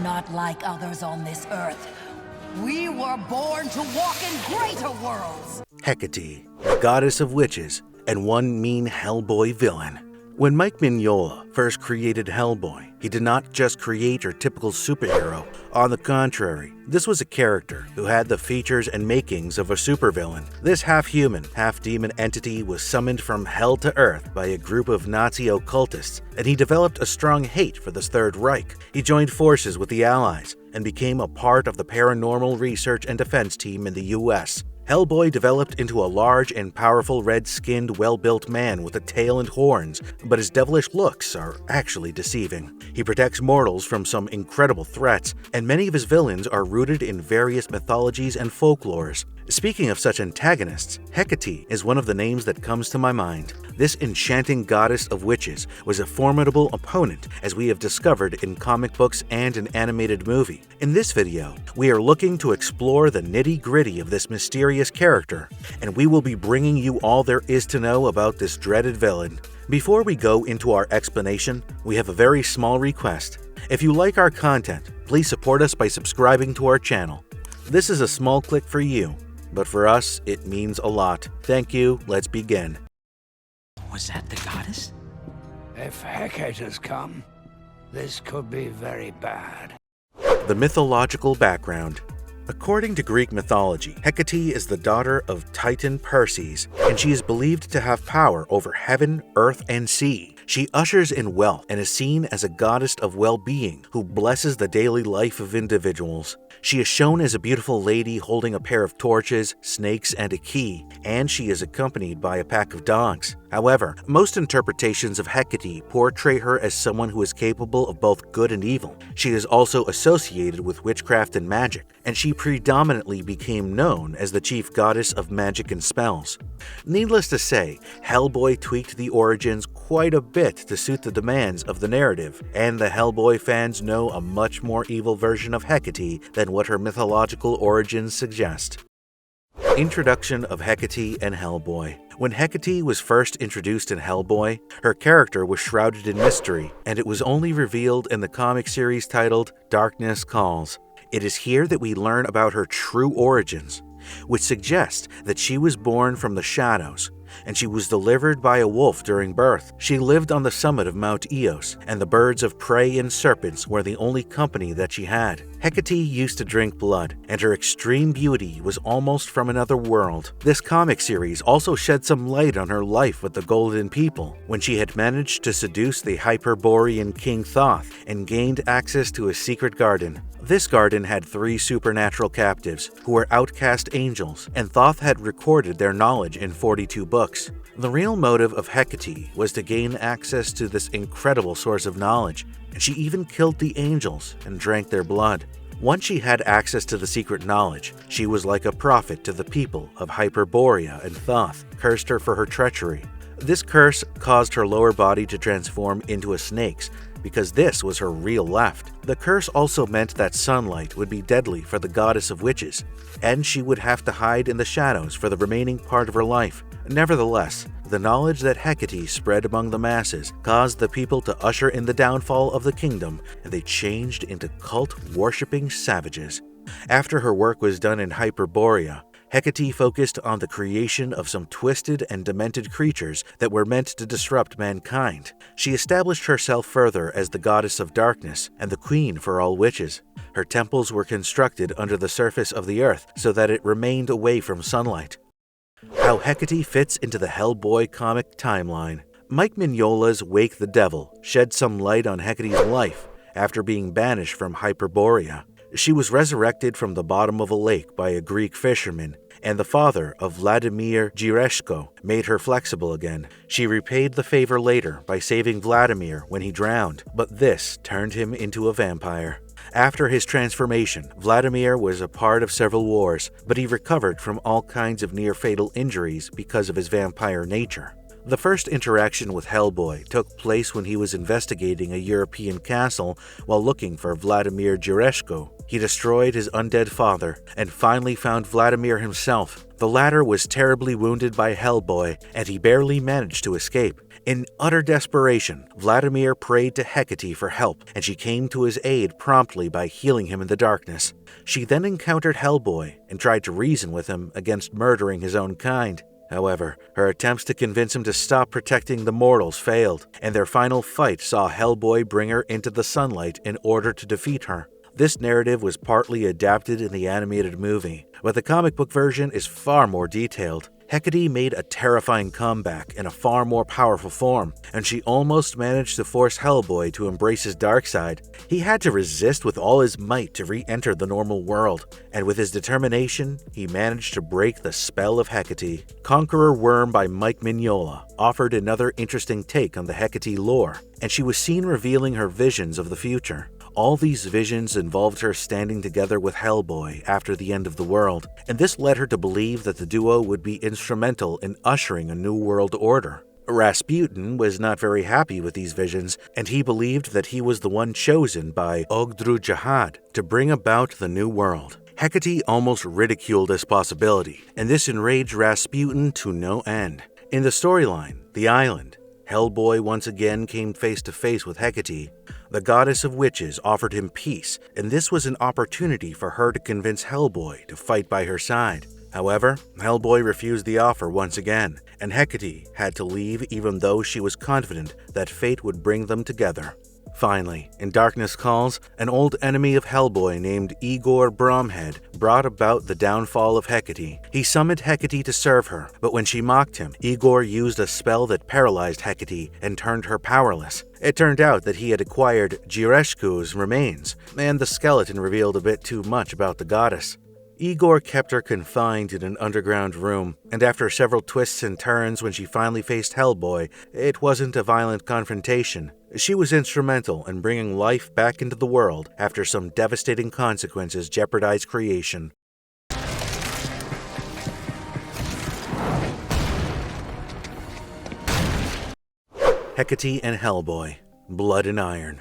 not like others on this earth. We were born to walk in greater worlds. Hecate, goddess of witches, and one mean Hellboy villain. When Mike Mignola first created Hellboy, he did not just create your typical superhero. On the contrary, this was a character who had the features and makings of a supervillain. This half-human, half-demon entity was summoned from hell to earth by a group of Nazi occultists, and he developed a strong hate for the Third Reich. He joined forces with the Allies and became a part of the Paranormal Research and Defense team in the US. Hellboy developed into a large and powerful red-skinned, well-built man with a tail and horns, but his devilish looks are actually deceiving. He protects mortals from some incredible threats, and many of his villains are rooted in various mythologies and folklores. Speaking of such antagonists, Hecate is one of the names that comes to my mind. This enchanting goddess of witches was a formidable opponent, as we have discovered in comic books and an animated movie. In this video, we are looking to explore the nitty-gritty of this mysterious character, and we will be bringing you all there is to know about this dreaded villain. Before we go into our explanation, we have a very small request. If you like our content, please support us by subscribing to our channel. This is a small click for you, but for us, it means a lot. Thank you. Let's begin. Was that the goddess? If Hecate has come, this could be very bad. The mythological background. According to Greek mythology, Hecate is the daughter of Titan Perses, and she is believed to have power over heaven, earth, and sea. She ushers in wealth and is seen as a goddess of well-being who blesses the daily life of individuals. She is shown as a beautiful lady holding a pair of torches, snakes, and a key, and she is accompanied by a pack of dogs. However, most interpretations of Hecate portray her as someone who is capable of both good and evil. She is also associated with witchcraft and magic, and she predominantly became known as the chief goddess of magic and spells. Needless to say, Hellboy tweaked the origins quite a bit to suit the demands of the narrative, and the Hellboy fans know a much more evil version of Hecate than what her mythological origins suggest. Introduction of Hecate and Hellboy. When Hecate was first introduced in Hellboy, her character was shrouded in mystery, and it was only revealed in the comic series titled Darkness Calls. It is here that we learn about her true origins, which suggests that she was born from the shadows, and she was delivered by a wolf during birth. She lived on the summit of Mount Eos, and the birds of prey and serpents were the only company that she had. Hecate used to drink blood, and her extreme beauty was almost from another world. This comic series also shed some light on her life with the Golden People, when she had managed to seduce the Hyperborean King Thoth and gained access to a secret garden. This garden had 3 supernatural captives, who were outcast angels, and Thoth had recorded their knowledge in 42 books. The real motive of Hecate was to gain access to this incredible source of knowledge, and she even killed the angels and drank their blood. Once she had access to the secret knowledge, she was like a prophet to the people of Hyperborea, and Thoth cursed her for her treachery. This curse caused her lower body to transform into a snake's, because this was her real left. The curse also meant that sunlight would be deadly for the goddess of witches, and she would have to hide in the shadows for the remaining part of her life. Nevertheless, the knowledge that Hecate spread among the masses caused the people to usher in the downfall of the kingdom, and they changed into cult-worshipping savages. After her work was done in Hyperborea, Hecate focused on the creation of some twisted and demented creatures that were meant to disrupt mankind. She established herself further as the goddess of darkness and the queen for all witches. Her temples were constructed under the surface of the earth so that it remained away from sunlight. How Hecate fits into the Hellboy comic timeline. Mike Mignola's Wake the Devil shed some light on Hecate's life after being banished from Hyperborea. She was resurrected from the bottom of a lake by a Greek fisherman, and the father of Vladimir Jireshko made her flexible again. She repaid the favor later by saving Vladimir when he drowned, but this turned him into a vampire. After his transformation, Vladimir was a part of several wars, but he recovered from all kinds of near-fatal injuries because of his vampire nature. The first interaction with Hellboy took place when he was investigating a European castle while looking for Vladimir Jireshko. He destroyed his undead father and finally found Vladimir himself, The latter was terribly wounded by Hellboy, and he barely managed to escape. In utter desperation, Vladimir prayed to Hecate for help, and she came to his aid promptly by healing him in the darkness. She then encountered Hellboy and tried to reason with him against murdering his own kind. However, her attempts to convince him to stop protecting the mortals failed, and their final fight saw Hellboy bring her into the sunlight in order to defeat her. This narrative was partly adapted in the animated movie, but the comic book version is far more detailed. Hecate made a terrifying comeback in a far more powerful form, and she almost managed to force Hellboy to embrace his dark side. He had to resist with all his might to re-enter the normal world, and with his determination, he managed to break the spell of Hecate. Conqueror Worm by Mike Mignola offered another interesting take on the Hecate lore, and she was seen revealing her visions of the future. All these visions involved her standing together with Hellboy after the end of the world, and this led her to believe that the duo would be instrumental in ushering a new world order. Rasputin was not very happy with these visions, and he believed that he was the one chosen by Ogdru Jahad to bring about the new world. Hecate almost ridiculed this possibility, and this enraged Rasputin to no end. In the storyline, The Island, Hellboy once again came face to face with Hecate. The goddess of witches offered him peace, and this was an opportunity for her to convince Hellboy to fight by her side. However, Hellboy refused the offer once again, and Hecate had to leave even though she was confident that fate would bring them together. Finally, in Darkness Calls, an old enemy of Hellboy named Igor Bromhead brought about the downfall of Hecate. He summoned Hecate to serve her, but when she mocked him, Igor used a spell that paralyzed Hecate and turned her powerless. It turned out that he had acquired Girescu's remains, and the skeleton revealed a bit too much about the goddess. Igor kept her confined in an underground room, and after several twists and turns when she finally faced Hellboy, it wasn't a violent confrontation. She was instrumental in bringing life back into the world after some devastating consequences jeopardized creation. Hecate and Hellboy, Blood and Iron.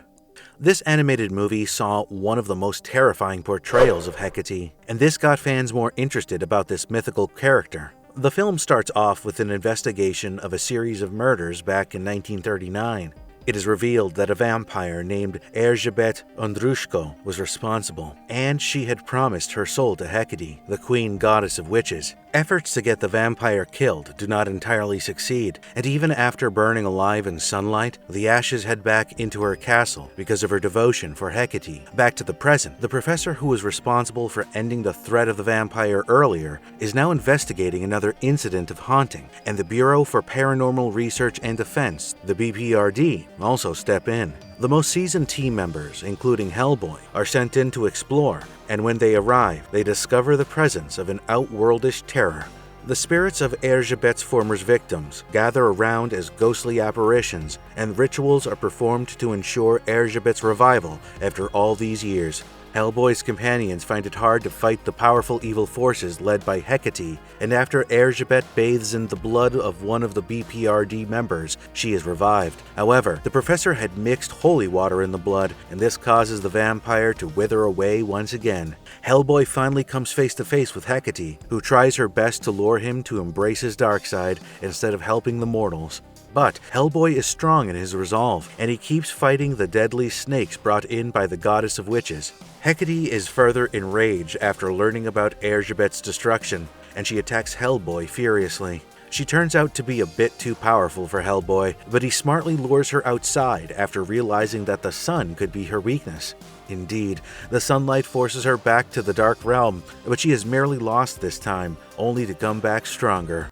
This animated movie saw one of the most terrifying portrayals of Hecate, and this got fans more interested about this mythical character. The film starts off with an investigation of a series of murders back in 1939. It is revealed that a vampire named Erzsébet Ondrushko was responsible, and she had promised her soul to Hecate, the queen goddess of witches. Efforts to get the vampire killed do not entirely succeed, and even after burning alive in sunlight, the ashes head back into her castle because of her devotion for Hecate. Back to the present, the professor who was responsible for ending the threat of the vampire earlier is now investigating another incident of haunting, and the Bureau for Paranormal Research and Defense, the BPRD, also step in. The most seasoned team members, including Hellboy, are sent in to explore, and when they arrive, they discover the presence of an outworldish terror. The spirits of Erzsébet's former victims gather around as ghostly apparitions, and rituals are performed to ensure Erzsébet's revival after all these years. Hellboy's companions find it hard to fight the powerful evil forces led by Hecate, and after Erzsébet bathes in the blood of one of the BPRD members, she is revived. However, the professor had mixed holy water in the blood, and this causes the vampire to wither away once again. Hellboy finally comes face to face with Hecate, who tries her best to lure him to embrace his dark side instead of helping the mortals. But Hellboy is strong in his resolve, and he keeps fighting the deadly snakes brought in by the goddess of witches. Hecate is further enraged after learning about Erzsébet's destruction, and she attacks Hellboy furiously. She turns out to be a bit too powerful for Hellboy, but he smartly lures her outside after realizing that the sun could be her weakness. Indeed, the sunlight forces her back to the dark realm, but she is merely lost this time, only to come back stronger.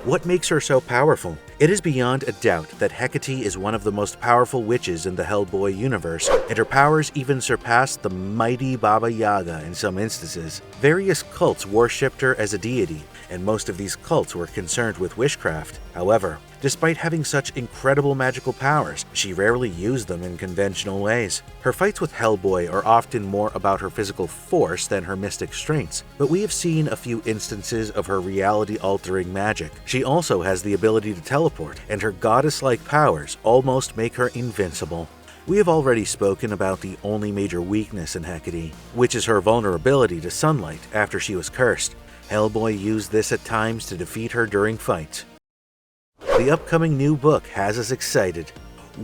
What makes her so powerful? It is beyond a doubt that Hecate is one of the most powerful witches in the Hellboy universe, and her powers even surpass the mighty Baba Yaga in some instances. Various cults worshipped her as a deity, and most of these cults were concerned with witchcraft. However, despite having such incredible magical powers, she rarely used them in conventional ways. Her fights with Hellboy are often more about her physical force than her mystic strengths, but we have seen a few instances of her reality-altering magic. She also has the ability to teleport, and her goddess-like powers almost make her invincible. We have already spoken about the only major weakness in Hecate, which is her vulnerability to sunlight after she was cursed. Hellboy used this at times to defeat her during fights. The upcoming new book has us excited.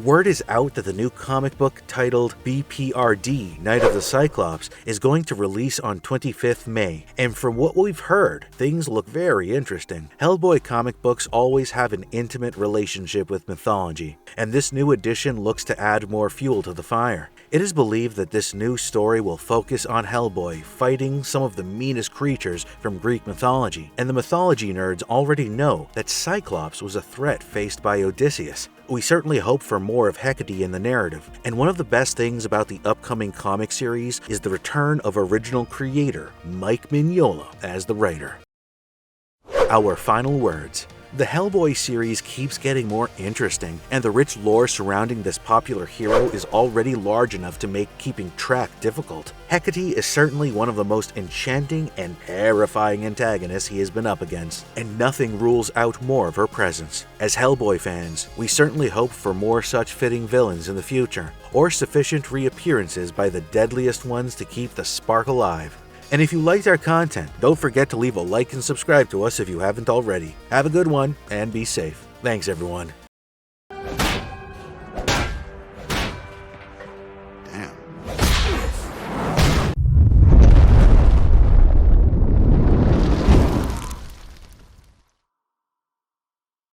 Word is out that the new comic book titled BPRD, Night of the Cyclops, is going to release on 25th May, and from what we've heard, things look very interesting. Hellboy comic books always have an intimate relationship with mythology, and this new edition looks to add more fuel to the fire. It is believed that this new story will focus on Hellboy fighting some of the meanest creatures from Greek mythology, and the mythology nerds already know that Cyclops was a threat faced by Odysseus. We certainly hope for more of Hecate in the narrative, and one of the best things about the upcoming comic series is the return of original creator Mike Mignola as the writer. Our final words. The Hellboy series keeps getting more interesting, and the rich lore surrounding this popular hero is already large enough to make keeping track difficult. Hecate is certainly one of the most enchanting and terrifying antagonists he has been up against, and nothing rules out more of her presence. As Hellboy fans, we certainly hope for more such fitting villains in the future, or sufficient reappearances by the deadliest ones to keep the spark alive. And if you liked our content, don't forget to leave a like and subscribe to us if you haven't already. Have a good one, and be safe. Thanks, everyone.